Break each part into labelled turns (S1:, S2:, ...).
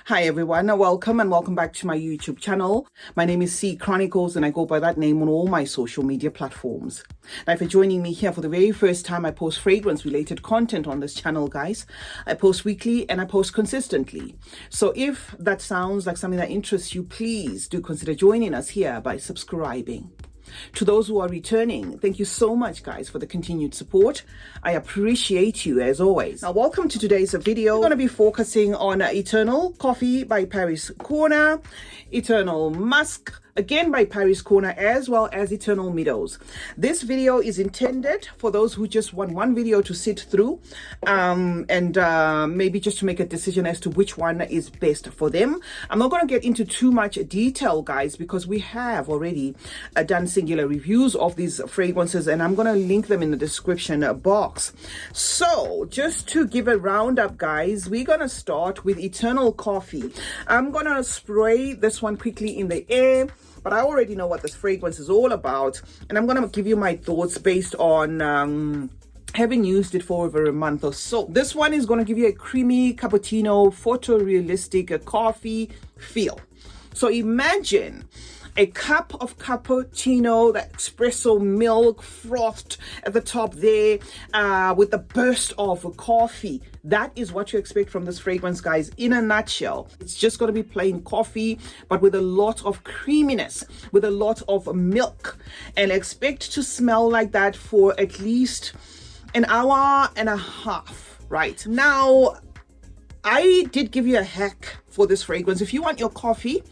S1: Hi everyone, welcome and welcome back to my YouTube channel. My name is CeeChronicles and I go by that name on all my social media platforms. Now if you're joining me here for the very first time, I post fragrance related content on this channel, guys. I post weekly and I post consistently. So if that sounds like something that interests you, please do consider joining us here by subscribing. To those who are returning, thank you so much, guys, for the continued support. I appreciate you as always. Now, welcome to today's video. We're going to be focusing on Eternal Coffee by Paris Corner, Eternal Musk, again by Paris Corner, as well as Eternal Meadows. This video is intended for those who just want one video to sit through and maybe just to make a decision as to which one is best for them. I'm not going to get into too much detail, guys, because we have already done singular reviews of these fragrances and I'm going to link them in the description box. So just to give a roundup, guys, we're going to start with Eternal Coffee. I'm going to spray this one quickly in the air, but I already know what this fragrance is all about, and I'm going to give you my thoughts based on having used it for over a month or so. This one is going to give you a creamy cappuccino, photorealistic coffee feel. So imagine a cup of cappuccino, that espresso milk frothed at the top there with a burst of coffee. That is what you expect from this fragrance, guys. In a nutshell, it's just going to be plain coffee, but with a lot of creaminess, with a lot of milk. And expect to smell like that for at least an hour and a half, right? Now, I did give you a hack for this fragrance. If you want your coffee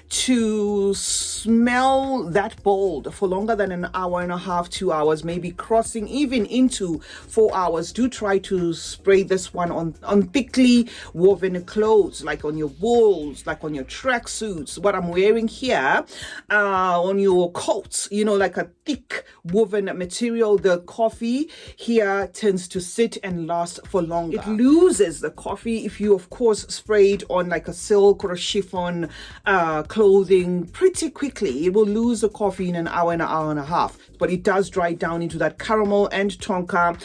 S1: to smell that bold for longer than an hour and a half, 2 hours, maybe crossing even into 4 hours, do try to spray this one on thickly woven clothes, like on your wools, like on your tracksuits, what I'm wearing here, on your coats, you know, like a thick woven material. The coffee here tends to sit and last for longer. It loses the coffee if you, of course, spray it on like a silk or a chiffon clothing pretty quickly. It will lose the coffee in an hour and a half, but it does dry down into that caramel and tonka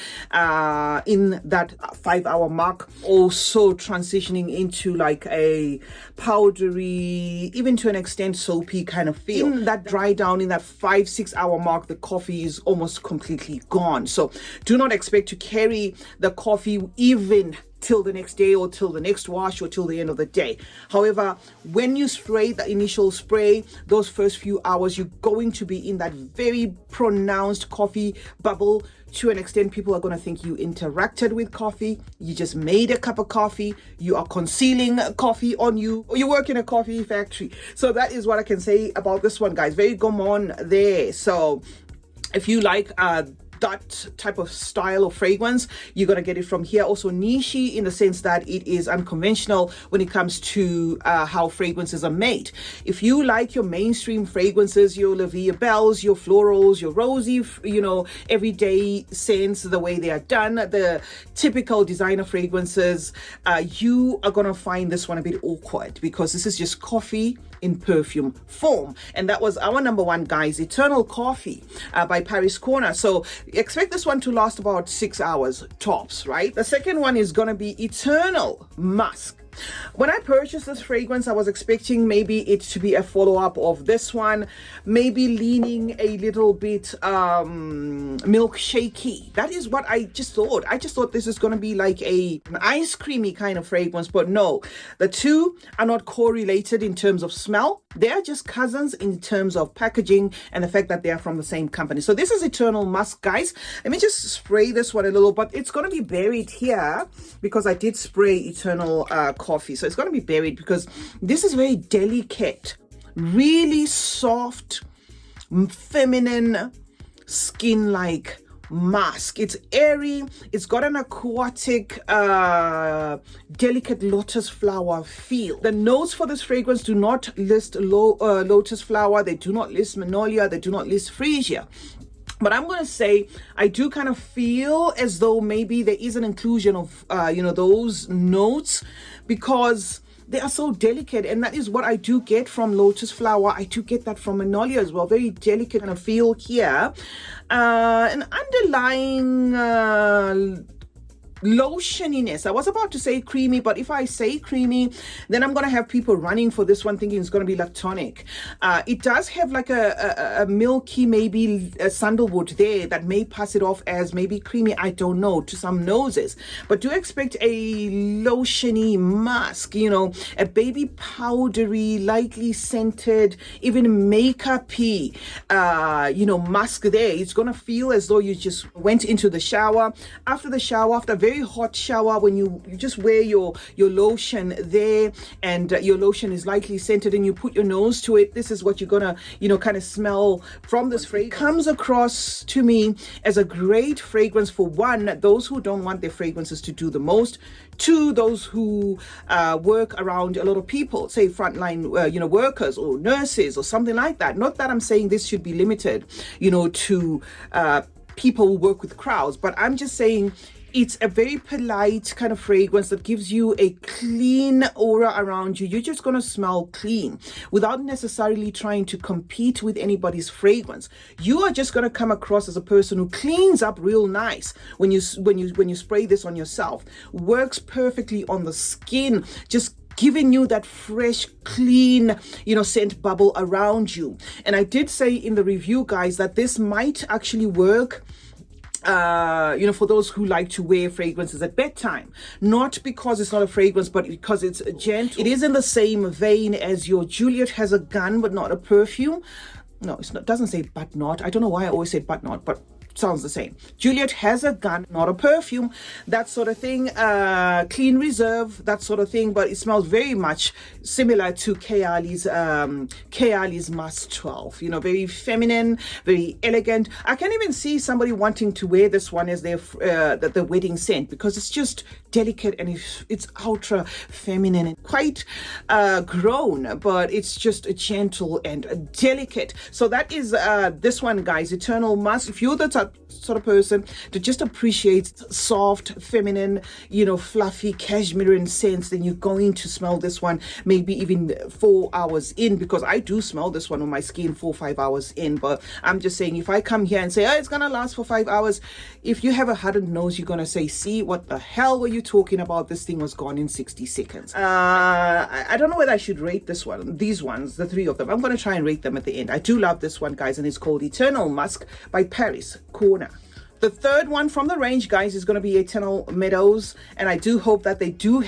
S1: in that 5 hour mark, also transitioning into like a powdery, even to an extent soapy kind of feel. In that dry down, in that 5-6 hour mark, the coffee is almost completely gone. So do not expect to carry the coffee even till the next day or till the next wash or till the end of the day. However, when you spray the initial spray, those first few hours, you're going to be in that very pronounced coffee bubble. To an extent, people are going to think you interacted with coffee, you just made a cup of coffee, you are concealing coffee on you, or you work in a coffee factory. So that is what I can say about this one, guys. Very gourmand there. So if you like that type of style of fragrance, you're going to get it from here. Also niche in the sense that it is unconventional when it comes to how fragrances are made. If you like your mainstream fragrances, your La Vie Belle's, your florals, your rosy, you know, everyday scents, the way they are done, the typical designer fragrances, you are going to find this one a bit awkward because this is just coffee in perfume form. And that was our number one, guys, Eternal Coffee by Paris Corner. So expect this one to last about 6 hours tops, right? The second one is going to be Eternal Musk. When I purchased this fragrance, I was expecting maybe it to be a follow-up of this one, maybe leaning a little bit milkshakey. That is what I just thought. I just thought this is going to be like an ice creamy kind of fragrance, but no, the two are not correlated in terms of smell. They are just cousins in terms of packaging and the fact that they are from the same company. So this is Eternal Musk, guys. Let me just spray this one a little, but it's going to be buried here because I did spray Eternal Coffee. So it's going to be buried because this is very delicate, really soft, feminine, skin-like musk. It's airy. It's got an aquatic, delicate lotus flower feel. The notes for this fragrance do not list lotus flower. They do not list magnolia. They do not list freesia. But I'm going to say I do kind of feel as though maybe there is an inclusion of, those notes because they are so delicate. And that is what I do get from lotus flower. I do get that from magnolia as well. Very delicate kind of feel here. An underlying lotioniness. I was about to say creamy, but if I say creamy, then I'm going to have people running for this one thinking it's going to be lactonic. It does have like a milky, maybe a sandalwood there that may pass it off as maybe creamy, I don't know, to some noses. But do expect a lotiony musk, you know, a baby powdery, lightly scented, even makeup-y, you know, musk there. It's going to feel as though you just went into the shower. After the shower, after a very hot shower, when you just wear your lotion there, and your lotion is lightly scented, and you put your nose to it, this is what you're gonna, you know, kind of smell from this fragrance. It comes across to me as a great fragrance for one, those who don't want their fragrances to do the most. Two, those who work around a lot of people, say frontline, you know, workers or nurses or something like that. Not that I'm saying this should be limited, you know, to people who work with crowds, but I'm just saying it's a very polite kind of fragrance that gives you a clean aura around you. You're just going to smell clean without necessarily trying to compete with anybody's fragrance. You are just going to come across as a person who cleans up real nice when you spray this on yourself. Works perfectly on the skin, just giving you that fresh, clean, you know, scent bubble around you. And I did say in the review, guys, that this might actually work you know, for those who like to wear fragrances at bedtime, not because it's not a fragrance, but because it's gentle. It is in the same vein as your Juliet Has a Gun, but not a perfume. No, it's not. Doesn't say but not. I don't know why I always said but not, but sounds the same. Juliet Has a Gun, not a perfume, that sort of thing. Clean Reserve, that sort of thing, but it smells very much similar to Kaheela's Musk 12. You know, very feminine, very elegant. I can even see somebody wanting to wear this one as their the wedding scent, because it's just delicate and it's ultra feminine and quite grown, but it's just gentle and delicate. So that is this one, guys, Eternal Musk. If you're the sort of person that just appreciates soft, feminine, you know, fluffy cashmere scents, then you're going to smell this one maybe even 4 hours in, because I do smell this one on my skin 4 or 5 hours in. But I'm just saying, if I come here and say, oh, it's gonna last for 5 hours, if you have a hardened nose, you're gonna say, see, what the hell were you talking about? This thing was gone in 60 seconds. I don't know whether I should rate this one, these ones, the three of them. I'm gonna try and rate them at the end. I do love this one, guys, and it's called Eternal Musk by Paris Corner. The third one from the range, guys, is going to be Eternal Meadows, and I do hope that they do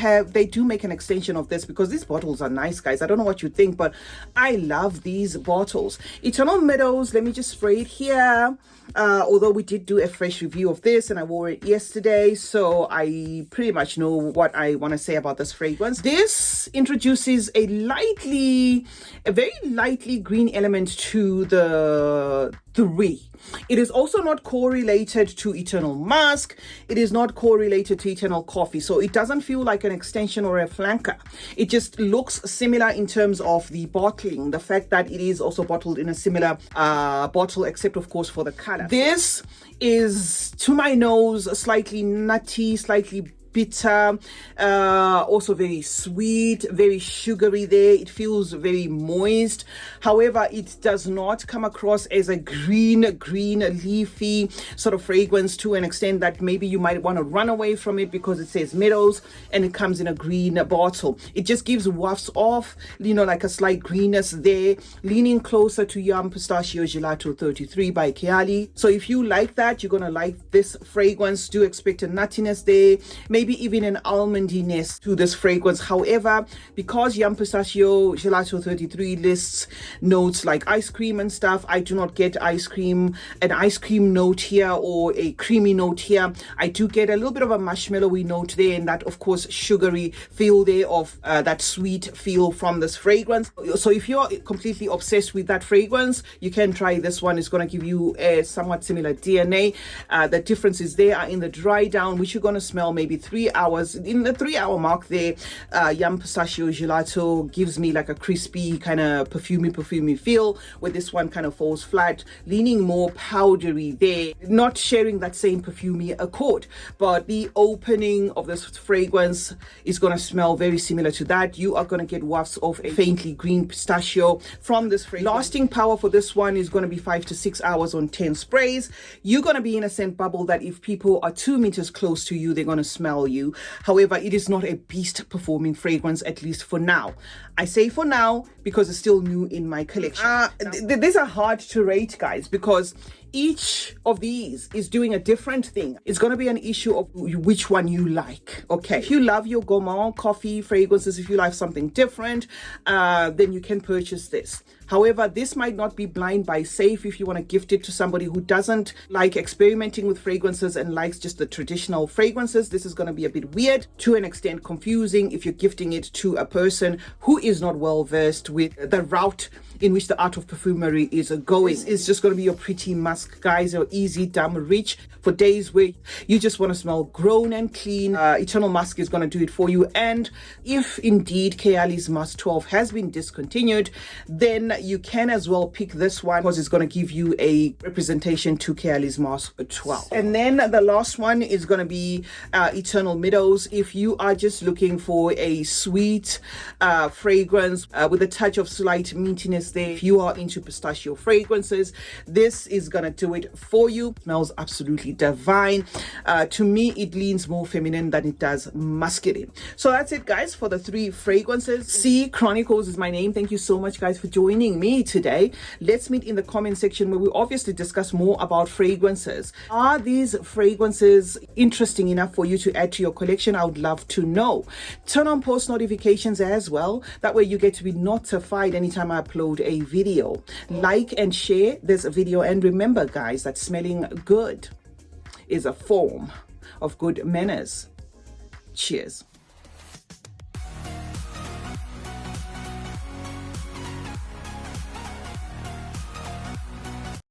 S1: make an extension of this, because these bottles are nice, guys. I don't know what you think, but I love these bottles. Eternal Meadows, let me just spray it here. Although we did do a fresh review of this and I wore it yesterday, so I pretty much know what I want to say about this fragrance. This introduces a very lightly green element to the three. It is also not correlated to Eternal Musk. It is not correlated to Eternal Coffee. So it doesn't feel like an extension or a flanker. It just looks similar in terms of the bottling. The fact that it is also bottled in a similar bottle, except of course for the color. This is, to my nose, slightly nutty, slightly bitter, also very sweet, very sugary there. It feels very moist. However, it does not come across as a green leafy sort of fragrance, to an extent that maybe you might want to run away from it because it says Meadows and it comes in a green bottle. It just gives wafts off, you know, like a slight greenness there, leaning closer to Yum Pistachio Gelato 33 by Kaheela. So if you like that, you're gonna like this fragrance. Do expect a nuttiness there, maybe even an almondiness to this fragrance. However, because Yum Pistachio Gelato 33 lists notes like ice cream and stuff, I do not get an ice cream note here or a creamy note here. I do get a little bit of a marshmallowy note there, and that of course sugary feel there of that sweet feel from this fragrance. So if you're completely obsessed with that fragrance, you can try this one. It's going to give you a somewhat similar DNA. The differences there are in the dry down, which you're going to smell maybe 3 3 hours. In the 3 hour mark there, Yum Pistachio Gelato gives me like a crispy kind of perfumey feel, where this one kind of falls flat, leaning more powdery there, not sharing that same perfumey accord. But the opening of this fragrance is going to smell very similar to that. You are going to get wafts of a faintly green pistachio from this fragrance. Lasting power for this one is going to be 5 to 6 hours on 10 sprays. You're going to be in a scent bubble that if people are 2 meters close to you, they're going to smell you. However, it is not a beast performing fragrance, at least for now. I say for now because it's still new in my collection. These are hard to rate, guys, because each of these is doing a different thing. It's going to be an issue of which one you like. Okay, if you love your gourmand coffee fragrances, if you like something different, then you can purchase this. However, this might not be blind buy safe if you want to gift it to somebody who doesn't like experimenting with fragrances and likes just the traditional fragrances. This is going to be a bit weird, to an extent confusing, if you're gifting it to a person who is not well versed with the route in which the art of perfumery is going. It's just going to be your pretty musk, guys, or easy, dumb, rich for days where you just want to smell grown and clean. Eternal Musk is going to do it for you. And if indeed Kaheela's Musk 12 has been discontinued, then you can as well pick this one because it's going to give you a representation to Kaheela's Musk 12. And then the last one is going to be Eternal Meadows. If you are just looking for a sweet fragrance with a touch of slight meatiness there, if you are into pistachio fragrances, this is gonna do it for you. Smells absolutely divine. To me, it leans more feminine than it does masculine. So that's it, guys, for the 3 fragrances. CeeChronicles is my name. Thank you so much, guys, for joining me today. Let's meet in the comment section where we obviously discuss more about fragrances. Are these fragrances interesting enough for you to add to your collection? I would love to know. Turn on post notifications as well. That way you get to be notified anytime I upload a video. Like and share this video, and remember, guys, that smelling good is a form of good manners. Cheers.